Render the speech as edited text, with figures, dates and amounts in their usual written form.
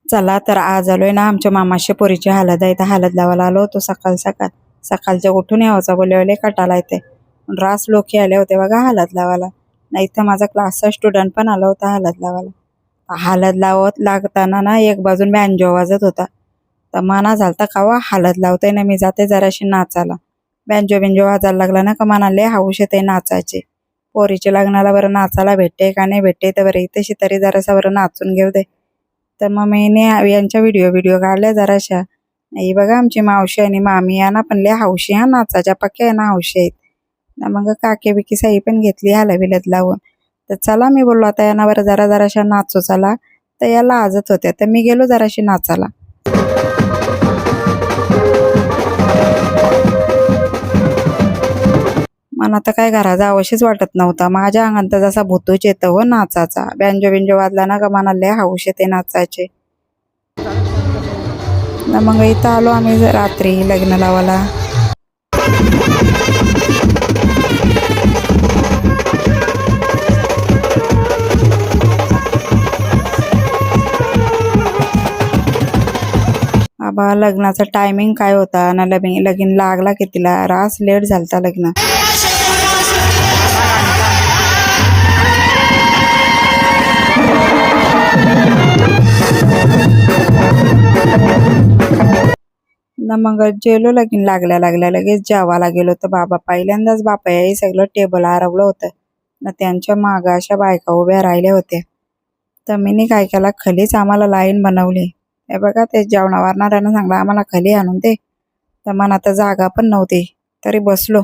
चला तर आज आलोय ना आमच्या मामाच्या पोरीची हळद आहे. तर हळद लावायला आलो होतो सकाळच्या उठून यावचा बोलवले कटाला येते. रास लोक आले होते बघा हळद लावायला. नाही तर माझा क्लासचा स्टुडंट पण आला होता हळद लावायला. हळद लावत लागताना ना एक बाजून बँजो वाजत होता. तर मना झालता खावा हळद लावते ना मी जाते जराशी नाचायला. बँजो वाजायला लागला ना का मनाले हौश येते नाचायचे. पोरीच्या लग्नाला बरं नाचायला भेटते का नाही भेटते तर बरं तशी तरी जरासा बरं नाचून घेऊ दे. तर मग मी यांच्या व्हिडिओ काढल्या जराशा. नाही बघा आमची मावशी आणि मामी या ना पण लय हौशी हा नाचाच्या पक्क्या आहे ना हौशी आहेत ना. मग काके बिकी साई पण घेतली हलविलत लावून. तर चला मी बोललो आता यांना बरं जराशा नाचू चला. तर याला आजत होत्या तर मी गेलो जराशी नाचाला. मला आता काय करायचं आवश्यच वाटत नव्हता. माझ्या अंगात तर जसा भूतूच येतं हो नाचाचा. बँजो वाजला ना का मला लय हौश येते नाचायचे. मग इथं आलो आम्ही रात्री लग्न लावायला. आबा लग्नाचा टायमिंग काय होता ना लगीन लागला कितीला रास लेट झालता लग्न. ना मग जेलो लगीन लागल्या लगेच जेवायला गेलो. तर बाबा पहिल्यांदाच बापा हे सगळं टेबल आरवलं होतं ना. त्यांच्या माग अशा बायका उभ्या राहिल्या होत्या. तर मी काय केला खलीच आम्हाला लाईन बनवली. हे बघा ते जेवणा वारणाऱ्यानं सांगला आम्हाला खली आणून दे. तर मला आता जागा पण नव्हती तरी बसलो.